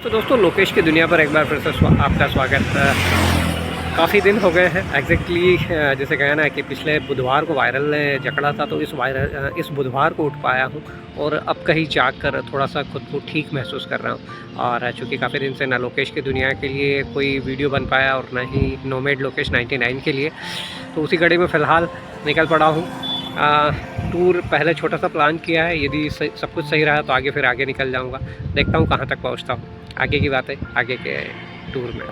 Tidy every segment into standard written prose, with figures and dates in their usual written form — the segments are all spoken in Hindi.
तो दोस्तों लोकेश की दुनिया पर एक बार फिर से आपका स्वागत। काफ़ी दिन हो गए हैं एग्जैक्टली जैसे कहना है कि पिछले बुधवार को वायरल ने जकड़ा था, तो इस बुधवार को उठ पाया हूँ और अब कहीं जाकर थोड़ा सा खुद को ठीक महसूस कर रहा हूँ। और चूँकि काफ़ी दिन से ना लोकेश की दुनिया के लिए कोई वीडियो बन पाया और ना ही नोमेड लोकेश 99 के लिए, तो उसी घड़ी में फ़िलहाल निकल पड़ा हूँ। टूर पहले छोटा सा प्लान किया है, यदि सब कुछ सही रहा तो आगे निकल जाऊँगा। देखता हूँ कहाँ तक पहुँचता हूँ, आगे की बात है आगे के टूर में।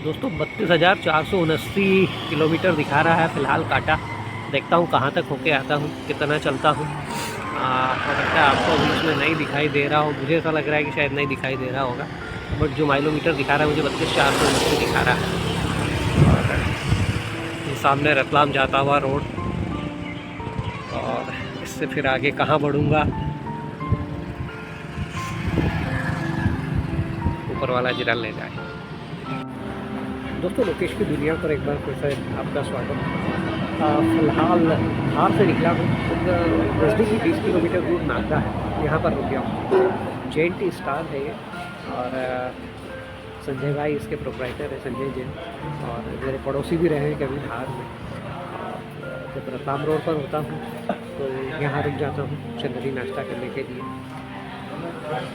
दोस्तों 32,479 किलोमीटर दिखा रहा है फ़िलहाल काटा। देखता हूँ कहाँ तक होके आता हूँ, कितना चलता हूँ। हो सकता है आपको अभी इसमें नहीं दिखाई दे रहा हो, मुझे ऐसा लग रहा है कि शायद नहीं दिखाई दे रहा होगा, बट जो माइलोमीटर दिखा रहा है मुझे 32,479 दिखा रहा है। और सामने रतलाम जाता हुआ रोड, और इससे फिर आगे कहाँ बढ़ूँगा, ऊपर वाला जिला ले जाए। दोस्तों लोकेश की दुनिया पर एक बार फिर से आपका स्वागत। फ़िलहाल धार से निकला हूँ, नज़दीक ही 20 किलोमीटर दूर नागदा है, यहाँ पर रुक गया हूँ। JNT स्टार है ये, और संजय भाई इसके प्रोप्राइटर है, संजय जैन, और मेरे पड़ोसी भी रहे हैं कभी धार में। जब रतलाम रोड पर होता हूँ तो यहाँ रुक जाता हूँ चंदरी नाश्ता करने के लिए।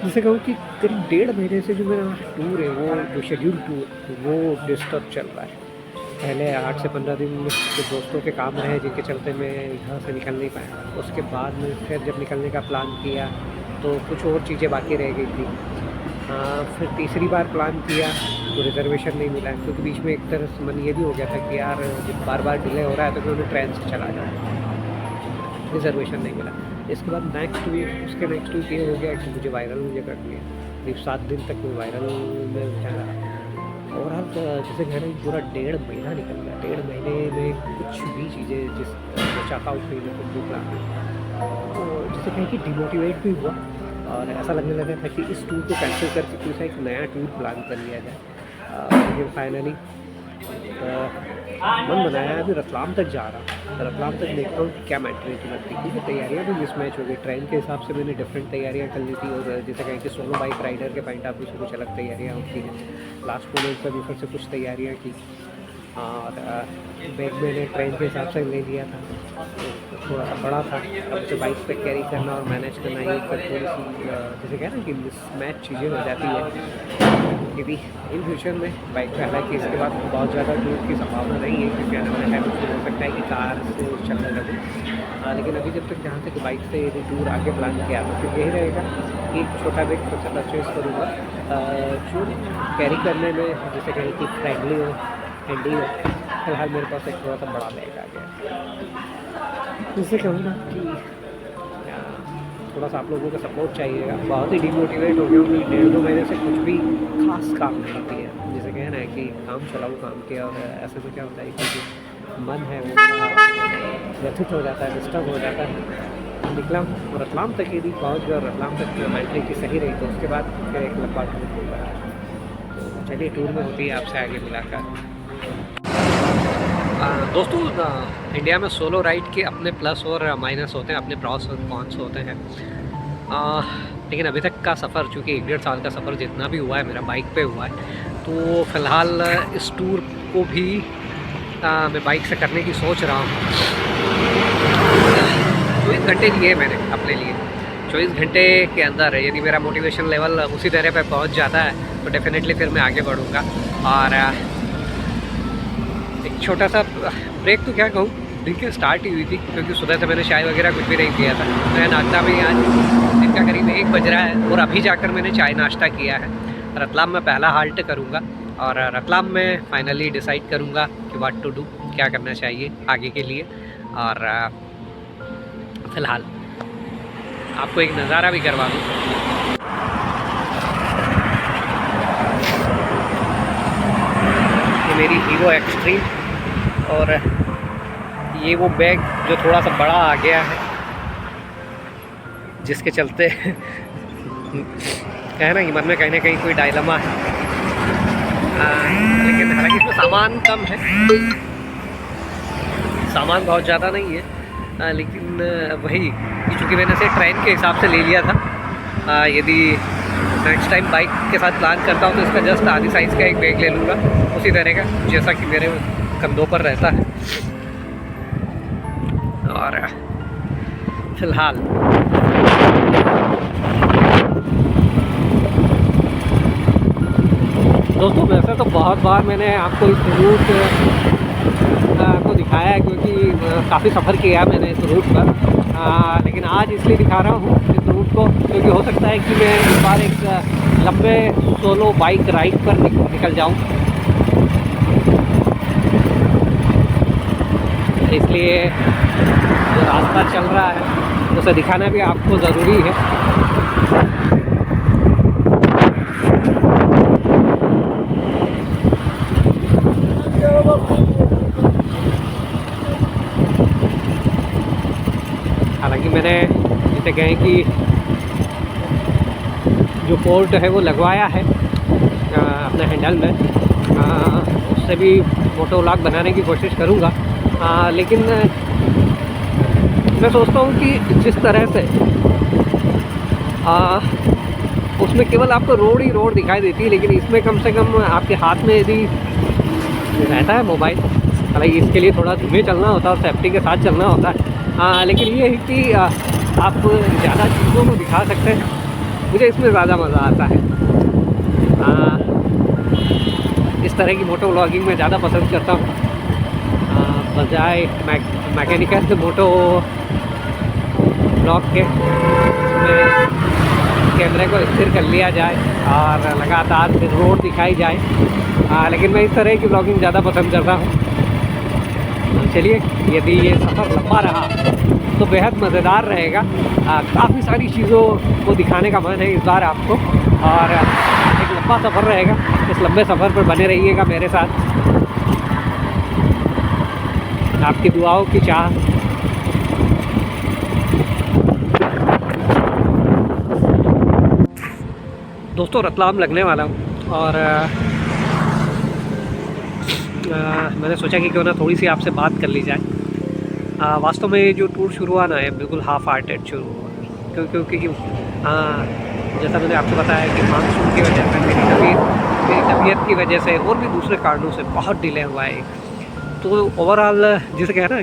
जैसे कहूँ कि करीब 1.5 महीने से जो मेरा टूर है, वो जो शेड्यूल टूर वो डिस्टर्ब चल रहा है। पहले 8 से 15 दिन के दोस्तों के काम रहे जिनके चलते मैं घर से निकल नहीं पाया। उसके बाद में फिर जब निकलने का प्लान किया तो कुछ और चीज़ें बाकी रह गई थी। फिर तीसरी बार प्लान किया तो रिज़र्वेशन नहीं मिला, क्योंकि बीच में एक तरह से मन ये भी हो गया था कि यार जब बार बार डिले हो रहा है तो मैं उन्हें ट्रेन से चला जाऊँ, रिज़र्वेशन नहीं मिला। इसके बाद उसके नेक्स्ट वीक ये हो गया कि मुझे वायरल मुझे करनी है। करीब 7 दिन तक मैं वायरल में चला ओवरऑल। जैसे कहना कि पूरा 1.5 महीना निकल गया। 1.5 महीने में कुछ भी चीज़ें जिस चाहता हूँ कहीं ना कुछ प्लान, तो जैसे कहें कि डिमोटिवेट भी हुआ, और ऐसा लगने लगा था कि इस टूर को कैंसिल करके कोई सा एक नया टूर प्लान कर लिया जाए। लेकिन फाइनली मन बनाया है, अभी रतलाम तक जा रहा हूँ। रतलाम तक देखता हूँ कि क्या मेंटलिटी लगती है, क्योंकि तैयारियाँ भी मिसमैच हो गई। ट्रेन के हिसाब से मैंने डिफरेंट तैयारियाँ कर ली थी, और जैसे कहें कि सोलो बाइक राइडर के पॉइंट ऑफ व्यू से कुछ अलग तैयारियाँ होती हैं। लास्ट मोमेंट पर भी फिर से कुछ तैयारियाँ की, और बैग मैंने ट्रेन के हिसाब से ले लिया था, तो थोड़ा सा बड़ा था। अब उसे बाइक पे कैरी करना और मैनेज करना, ये थोड़ी सी जैसे कहना कि मिसमैच चीज़ें हो जाती है। यदि इन फ्यूचर में बाइक पे, हालांकि इसके बाद बहुत ज़्यादा टूर की संभावना नहीं है, क्योंकि आने वाले टाइम में हो सकता है कि कार से चलने लगे। लेकिन अभी जब तक जहाँ तक बाइक से यदि टूर आगे प्लान किया तो फिर यही रहेगा कि एक छोटा बैग खुद से परचेज़ करूँगा, जो कैरी करने में जैसे कहें कि फ्रेंडली हो, हैंडी हो। फिलहाल मेरे पास एक थोड़ा सा बड़ा बैग आ गया, जिससे कहूँगा कि थोड़ा सा आप लोगों का सपोर्ट चाहिएगा। बहुत ही डिमोटिवेट हो गया हूँ, 1.5-2 महीने से कुछ भी खास काम नहीं किया। जैसे कहना है कि काम चलाओ काम किया, और ऐसे में क्या होता है कि जो मन है वो व्यथित हो जाता है, डिस्टर्ब हो जाता है। निकला हूँ रतलाम तक, यदि पहुँच गया रतलाम तक मेंटलिटी सही रही तो उसके बाद फिर एक लंबा टूर होगा। तो चलिए टूर में होती है आपसे आगे मुलाकात। दोस्तों इंडिया में सोलो राइड के अपने प्लस और माइनस होते हैं, अपने प्रॉस और कॉन्स होते हैं। लेकिन अभी तक का सफ़र, चूँकि 1.5 साल का सफ़र जितना भी हुआ है मेरा बाइक पे हुआ है, तो फ़िलहाल इस टूर को भी मैं बाइक से करने की सोच रहा हूँ। 24 घंटे लिए मैंने अपने लिए। 24 घंटे के अंदर यदि मेरा मोटिवेशन लेवल उसी तरह पे पहुँच जाता है तो डेफिनेटली फिर मैं आगे बढ़ूँगा। और एक छोटा सा ब्रेक तो क्या कहूँ, दिन की स्टार्ट ही हुई थी, क्योंकि सुबह से मैंने चाय वगैरह कुछ भी नहीं किया था। मैं नाश्ता भी आज दिन का करीब 1 बज रहा है, और अभी जाकर मैंने चाय नाश्ता किया है। रतलाम में पहला हाल्ट करूँगा, और रतलाम में फाइनली डिसाइड करूँगा कि व्हाट टू डू, क्या करना चाहिए आगे के लिए। और फ़िलहाल आपको एक नज़ारा भी करवा दूँ। ये मेरी हीरो एक्सट्रीम, और ये वो बैग जो थोड़ा सा बड़ा आ गया है, जिसके चलते कहना कि मन में कहीं ना कहीं कोई डायलमा है। लेकिन हालांकि इसमें सामान कम है, सामान बहुत ज़्यादा नहीं है। लेकिन वही, चूँकि मैंने इसे ट्रेन के हिसाब से ले लिया था, यदि नेक्स्ट टाइम बाइक के साथ प्लान करता हूँ तो इसका जस्ट आधी साइज़ का एक बैग ले लूँगा उसी तरह का, जैसा कि मेरे कंधों पर रहता है। और फिलहाल दोस्तों वैसे तो बहुत बार मैंने आपको इस रूट को दिखाया है, क्योंकि काफ़ी सफ़र किया है मैंने इस रूट पर, लेकिन आज इसलिए दिखा रहा हूँ इस रूट को क्योंकि हो सकता है कि मैं इस बार एक लंबे सोलो बाइक राइड पर निकल जाऊँ, इसलिए जो रास्ता चल रहा है उसे दिखाना भी आपको ज़रूरी है। हालांकि मैंने जैसे कहें कि जो पोर्ट है वो लगवाया है अपने हैंडल में, उससे भी मोटो व्लॉग बनाने की कोशिश करूँगा, लेकिन मैं सोचता हूँ कि जिस तरह से उसमें केवल आपको रोड ही रोड दिखाई देती है, लेकिन इसमें कम से कम आपके हाथ में यदि रहता है मोबाइल, हालांकि इसके लिए थोड़ा धीमे चलना होता है और सेफ्टी के साथ चलना होता है, लेकिन ये है कि आप ज़्यादा चीज़ों को दिखा सकते हैं। मुझे इसमें ज़्यादा मज़ा आता है। इस तरह की मोटो व्लॉगिंग में ज़्यादा पसंद करता हूँ बजाय मैकेनिकल मोटो व्लॉग के। कैमरे को स्थिर कर लिया जाए और लगातार फिर रोड दिखाई जाए, लेकिन मैं इस तरह की व्लॉगिंग ज़्यादा पसंद करता हूँ। चलिए, यदि ये सफ़र लंबा रहा तो बेहद मज़ेदार रहेगा। काफ़ी सारी चीज़ों को दिखाने का मन है इस बार आपको, और एक लंबा सफ़र रहेगा। इस लंबे सफ़र पर बने रहिएगा मेरे साथ। आपकी दुआओं की चाह। दोस्तों रतलाम लगने वाला हूँ और मैंने सोचा कि क्यों ना थोड़ी सी आपसे बात कर ली जाए। वास्तव में जो टूर शुरू हुआ ना है बिल्कुल हाफ हार्टेड शुरू हुआ, क्योंकि जैसा मैंने आपको बताया कि मानसून की वजह से मेरी तबीयत की वजह से और भी दूसरे कारणों से बहुत डिले हुआ है। तो ओवरऑल जिसे कहें ना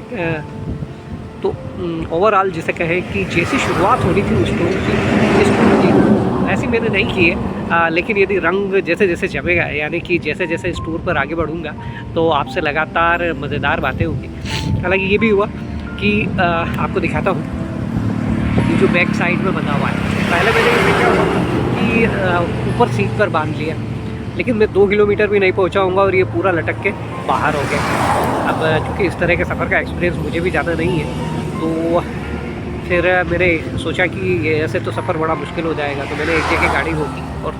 ओवरऑल जिसे कहें कि जैसी शुरुआत होनी थी उस टूर की ऐसी मैंने नहीं की है, लेकिन यदि रंग जैसे जैसे जमेगा, यानी कि जैसे जैसे इस टूर पर आगे बढ़ूँगा तो आपसे लगातार मज़ेदार बातें होंगी। हालांकि ये भी हुआ कि आपको दिखाता हूँ कि जो बैक साइड में बना हुआ है, पहले मैंने ये देखा कि ऊपर सीट पर बांध लिया, लेकिन मैं 2 किलोमीटर भी नहीं पहुँचा हूँगा और ये पूरा लटक के बाहर हो गया। अब चूँकि इस तरह के सफ़र का एक्सपीरियंस मुझे भी ज़्यादा नहीं है, तो फिर मैंने सोचा कि ऐसे तो सफ़र बड़ा मुश्किल हो जाएगा, तो मैंने एक जगह गाड़ी रोकी और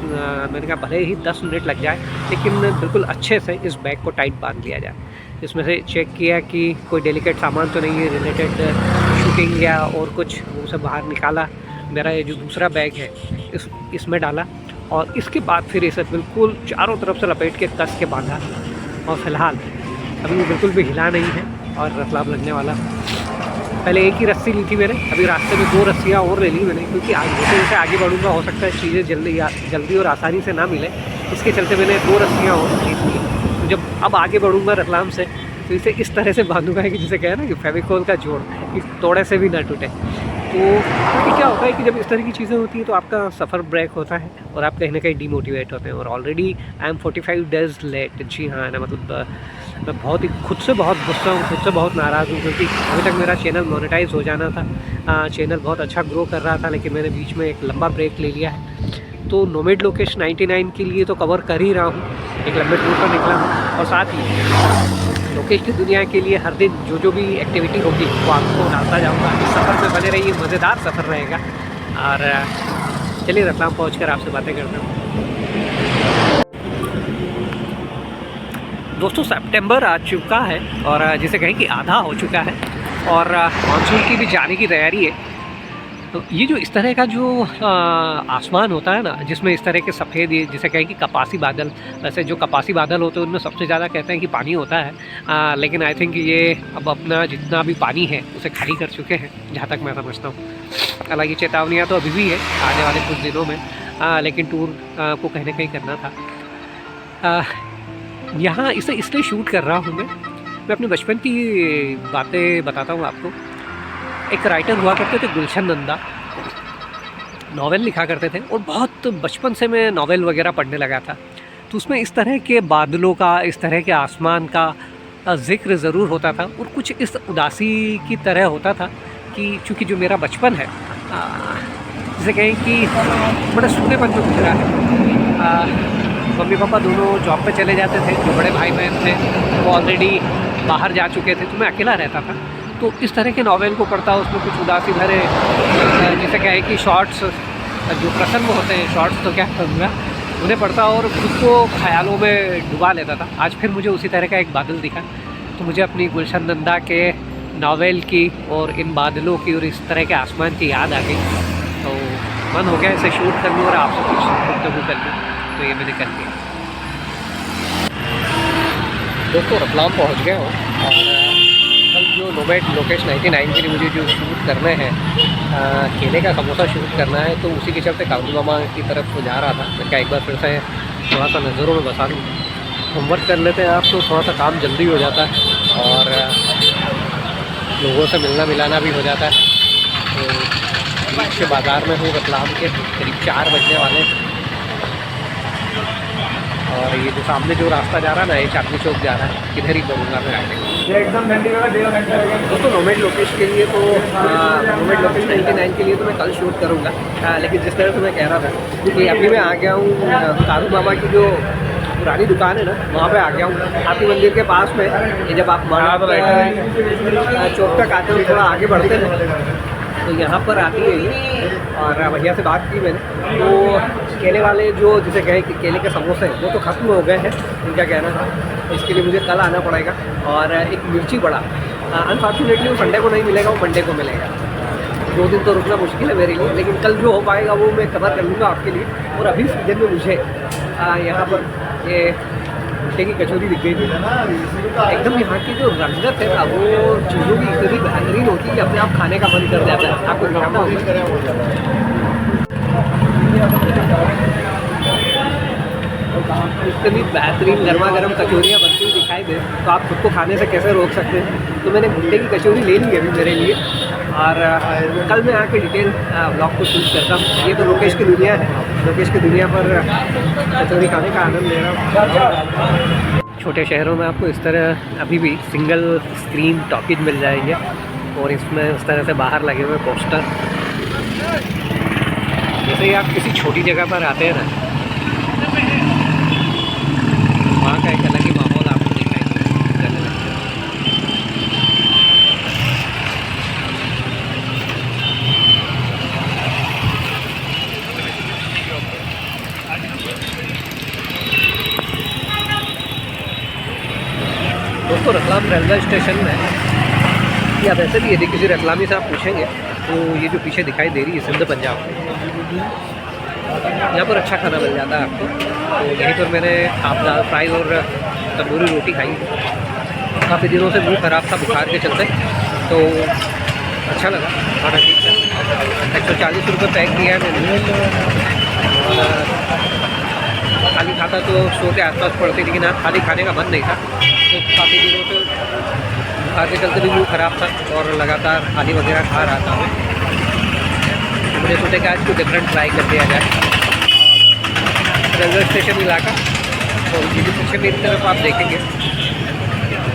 मैंने कहा भले ही 10 मिनट लग जाए लेकिन बिल्कुल अच्छे से इस बैग को टाइट बांध लिया जाए। इसमें से चेक किया कि कोई डेलिकेट सामान तो नहीं है रिलेटेड शूटिंग या और कुछ, वो सब बाहर निकाला। मेरा ये जो दूसरा बैग है इसमें डाला और इसके बाद फिर इसे बिल्कुल चारों तरफ से लपेट के कस के बांधा। और फ़िलहाल अभी बिल्कुल भी हिला नहीं है और रतलाम लगने वाला। पहले एक ही रस्सी ली थी मैंने, अभी रास्ते में 2 रस्सियाँ और ले ली मैंने, क्योंकि जैसे जैसे आगे बढ़ूँगा हो सकता है चीज़ें जल्दी और आसानी से ना मिले, इसके चलते मैंने 2 रस्सियाँ और ली थी। तो जब अब आगे बढ़ूँगा रतलाम से तो इसे इस तरह से बांधूंगा कि जिसे कहना ना कि फेविकोल का जोड़ इस तोड़े से भी ना टूटे। तो क्या होता है कि जब इस तरह की चीज़ें होती हैं तो आपका सफ़र ब्रेक होता है और आप कहीं ना कहीं डीमोटिवेट होते हैं। और already I am 45 days late. जी हाँ ना, मतलब मैं बहुत ही खुद से बहुत गुस्सा हूँ, खुद से बहुत नाराज़ हूँ, क्योंकि अभी तक मेरा चैनल मोनेटाइज हो जाना था। चैनल बहुत अच्छा ग्रो कर रहा था, लेकिन मैंने बीच में एक लंबा ब्रेक ले लिया है। तो नोमेड लोकेश 99 के लिए तो कवर कर ही रहा हूँ, एक लंबे टूर पर निकला हूँ, और साथ ही लोकेश की दुनिया के लिए हर दिन जो भी एक्टिविटी होगी वो आपको डालता जाऊँगा। इस सफ़र में बने रहिए, मज़ेदार सफ़र रहेगा। और चलिए रतलाम पहुँचकर आपसे बातें करते हैं। दोस्तों सितंबर आ चुका है और जिसे कहें कि आधा हो चुका है और मानसून की भी जाने की तैयारी है। तो ये जो इस तरह का जो आसमान होता है ना, जिसमें इस तरह के सफ़ेद, जिसे कहें कि कपासी बादल, वैसे जो कपासी बादल होते हैं उनमें सबसे ज़्यादा कहते हैं कि पानी होता है, लेकिन आई थिंक ये अब अपना जितना भी पानी है उसे खाली कर चुके हैं, जहाँ तक मैं समझता हूँ। हालांकि चेतावनियाँ तो अभी भी है आने वाले कुछ दिनों में, लेकिन टूर को कहीं ना कहीं करना था। यहाँ इसे इसलिए शूट कर रहा हूँ मैं अपने बचपन की बातें बताता हूँ आपको। एक राइटर हुआ करते थे गुलशन नंदा, नावल लिखा करते थे और बहुत बचपन से मैं नावल वगैरह पढ़ने लगा था। तो उसमें इस तरह के बादलों का, इस तरह के आसमान का ज़िक्र ज़रूर होता था और कुछ इस उदासी की तरह होता था कि चूँकि जो मेरा बचपन है जैसे कहें कि बड़ा सूखेपन में गुजरा है। मम्मी पापा दोनों जॉब पे चले जाते थे, जो बड़े भाई बहन थे वो ऑलरेडी बाहर जा चुके थे, तो मैं अकेला रहता था। तो इस तरह के नावल को पढ़ता, उसमें कुछ उदासी भरे जैसे कहें कि शॉर्ट्स जो प्रसन्न होते हैं, शॉर्ट्स तो क्या कहूँगा, उन्हें पढ़ता और खुद को ख्यालों में डुबा लेता था। आज फिर मुझे उसी तरह का एक बादल दिखा तो मुझे अपनी गुलशन नंदा के नावल की और इन बादलों की और इस तरह के आसमान की याद आ गई। तो मन हो गया इसे शूट कर लूँ और आपसे कुछ गुफ्तगू कर लूँ, तो ये मैंने कर लिया। दोस्तों रतलाम पहुँच गया हूँ और कल जो नोमैड लोकेश 99 के लिए मुझे जो शूट करना है, केले का समोसा शूट करना है, तो उसी के चलते काबुल मामा की तरफ जा रहा था। मैं क्या एक बार फिर से थोड़ा सा नज़रों में बसा लूँ। होमवर्क कर लेते हैं आप तो थोड़ा सा काम जल्दी हो जाता है और लोगों से मिलना मिलाना भी हो जाता है। तो बीच के बाज़ार में हूँ, रतलाम के करीब 4 बजने वाले और ये जो सामने जो रास्ता जा रहा है ना, ये चांदनी चौक जा रहा है, किधर ही करूँगा मैं आगे। एकदम दोस्तों नोमैड लोकेश के लिए तो नोमैड लोकेश 99 के लिए तो मैं कल शूट करूँगा, लेकिन जिस तरह से मैं कह रहा था कि अभी मैं आ गया हूँ कारू मामा की जो पुरानी दुकान है ना, वहाँ पे आ गया हूँ हाथी मंदिर के पास में। ये जब आप चौक तक आते हो, थोड़ा आगे बढ़ते हैं तो यहाँ पर आती है ये, और भैया से बात की मैंने, तो केले वाले जो जिसे कहे कि केले के समोसे वो तो ख़त्म हो गए हैं, उनका कहना था। इसके लिए मुझे कल आना पड़ेगा। और एक मिर्ची बड़ा अनफॉर्चुनेटली वो संडे को नहीं मिलेगा, वो मंडे को मिलेगा। 2 दिन तो रुकना मुश्किल है मेरे लिए, लेकिन कल जो हो पाएगा वो मैं कवर कर लूँगा आपके लिए। और अभी सीजन में मुझे यहाँ पर ये भुट्टे की कचौरी दिख गई थी एकदम। यहाँ की जो रंगत है ना, वो चीज़ों की इतनी बेहतरीन होती है कि अपने आप खाने का मन कर जाता है। आपको दिखाता हूँ, इतनी बेहतरीन गर्मा गर्म कचौरियाँ बनती हुई दिखाई दे तो आप खुद को खाने से कैसे रोक सकते हैं। तो मैंने भुट्टे की कचौरी ले ली है अभी मेरे लिए, और कल मैं आके डिटेल ब्लॉग को शूट करता हूँ। ये तो लोकेश की दुनिया है, लोकेश की दुनिया पर कचौरी खाने का आनंद ले रहा हूँ। छोटे शहरों में आपको इस तरह अभी भी सिंगल स्क्रीन टॉकीज मिल जाएंगे और इसमें इस तरह से बाहर लगे हुए पोस्टर। जैसे ही आप किसी छोटी जगह पर आते हैं ना, वहाँ का एक अलग ही माहौल आपको दिखाई देने लगता है। दोस्तों रतलाम रेलवे स्टेशन में या वैसे भी यदि किसी रतलामी से आप पूछेंगे तो ये जो पीछे दिखाई दे रही है सिंध पंजाब, यहाँ पर अच्छा खाना मिल जाता है आपको। तो यहीं पर मैंने आप दाल फ्राई और तंदूरी रोटी खाई। काफ़ी दिनों से मुंह ख़राब था बुखार के चलते, तो अच्छा लगा, खाना ठीक था। 140 रुपये पैक किया है मैंने। खाली खाता तो 100 के आसपास पड़ती, लेकिन आज खाली खाने का मन नहीं था। तो काफ़ी दिनों से बुखार के चलते भी मुँह ख़राब था और लगातार खाली वगैरह खा रहा था मैं। मुझे सोचा कि आज कुछ डिफरेंट ट्राई कर दिया जाए। रेलवे स्टेशन इलाका, तो ये भी पीछे मेरी तरफ आप देखेंगे,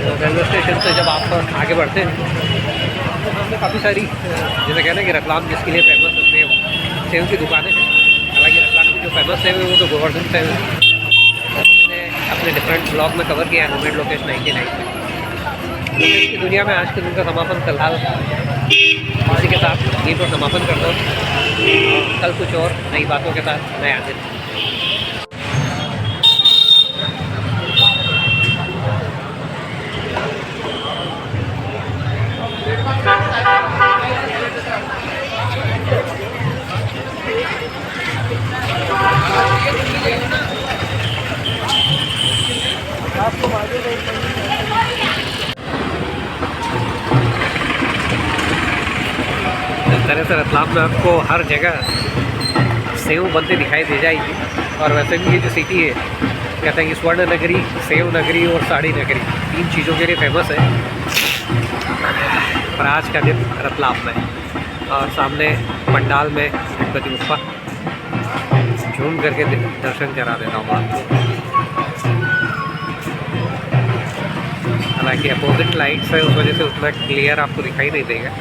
तो रेलवे स्टेशन से जब आप आगे बढ़ते हैं तो हमने काफ़ी सारी जैसे कहना कि रतलाम जिसके लिए फेमस है सेव की दुकानें हैं। हालांकि रतलाम की जो फेमस सेव है वो तो गोवर्धन सेव है। तो मैंने अपने डिफरेंट ब्लॉग में कवर किया है नोमैड लोकेश 99 में। लोकेश की दुनिया में आज के दिन का समापन फिलहाल इसी के साथ यहीं पर समापन करता हूँ। कल कुछ और नई बातों के साथ मैं हाजिर हूँ। इस तरह से रतलाम में आपको हर जगह सेव बनते दिखाई दे जाएगी। और वैसे भी ये जो सिटी है, कहते हैं कि स्वर्ण नगरी, सेव नगरी और साड़ी नगरी, 3 चीज़ों के लिए फेमस है। और आज का दिन रतलाम में, और सामने पंडाल में गणपति बप्पा, झूम करके दर्शन करा देता हूँ आपको। हालांकि अपोजिट लाइट्स है, उस वजह से उतना क्लियर आपको दिखाई नहीं देगा।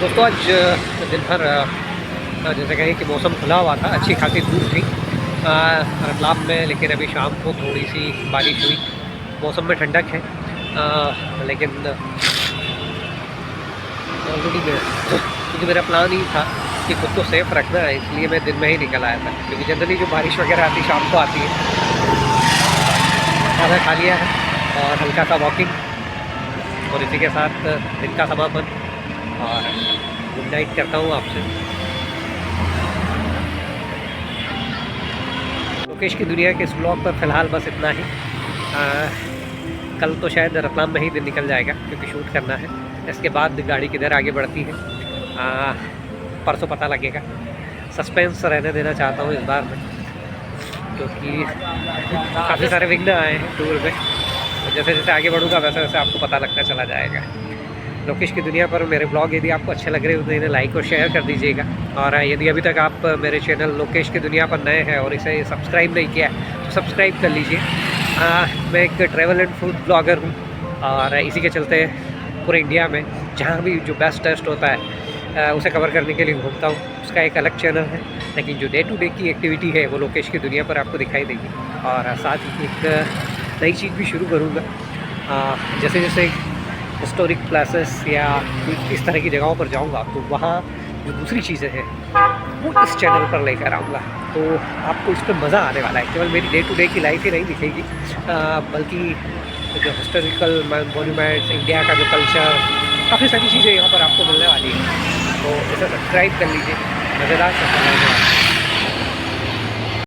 दोस्तों आज दिन भर जैसे कहें कि मौसम खुला हुआ था, अच्छी खासी धूप थी रतलाम में, लेकिन अभी शाम को थोड़ी सी बारिश हुई, मौसम में ठंडक है। लेकिन ऑलरेडी क्योंकि मेरा प्लान ही था कि खुद को सेफ रखना है, इसलिए मैं दिन में ही निकल आया था। क्योंकि जनरली जो बारिश वगैरह आती शाम को आती है। खाना खा लिया है और हल्का सा वॉकिंग, और इसी के साथ दिन का समापन, और गुड नाइट करता हूँ आपसे। लोकेश की दुनिया के इस ब्लॉग पर फ़िलहाल बस इतना ही। कल तो शायद रतलाम में ही दिन निकल जाएगा, क्योंकि शूट करना है। इसके बाद गाड़ी किधर आगे बढ़ती है परसों पता लगेगा। सस्पेंस रहने देना चाहता हूँ इस बार में, क्योंकि काफ़ी सारे विघ्न आए हैं टूर में। तो जैसे जैसे आगे बढ़ूँगा वैसे वैसे आपको पता लगता चला जाएगा। लोकेश की दुनिया पर मेरे ब्लॉग यदि आपको अच्छे लग रहे हो तो इन्हें लाइक और शेयर कर दीजिएगा। और यदि अभी तक आप मेरे चैनल लोकेश की दुनिया पर नए हैं और इसे सब्सक्राइब नहीं किया तो सब्सक्राइब कर लीजिए। मैं एक ट्रैवल एंड फूड ब्लॉगर हूँ, और इसी के चलते पूरे इंडिया में जहाँ भी जो बेस्ट टेस्ट होता है उसे कवर करने के लिए घूमता हूँ। उसका एक अलग चैनल है, लेकिन जो डे टू डे की एक्टिविटी है वो लोकेश की दुनिया पर आपको दिखाई देगी। और साथ ही एक नई चीज़ भी शुरू करूँगा, जैसे जैसे हिस्टोरिक प्लेसेस या इस तरह की जगहों पर जाऊंगा तो वहाँ जो दूसरी चीज़ें हैं वो इस चैनल पर लेकर आऊँगा। तो आपको इस पर मज़ा आने वाला है। केवल मेरी डे टू डे की लाइफ ही नहीं दिखेगी, बल्कि जो हिस्टोरिकल मॉन्यूमेंट्स, इंडिया का जो कल्चर, काफ़ी सारी चीज़ें यहाँ पर आपको मिलने वाली है। तो इसे सब्सक्राइब कर लीजिए, मज़ेदार सफ़र होने वाला है।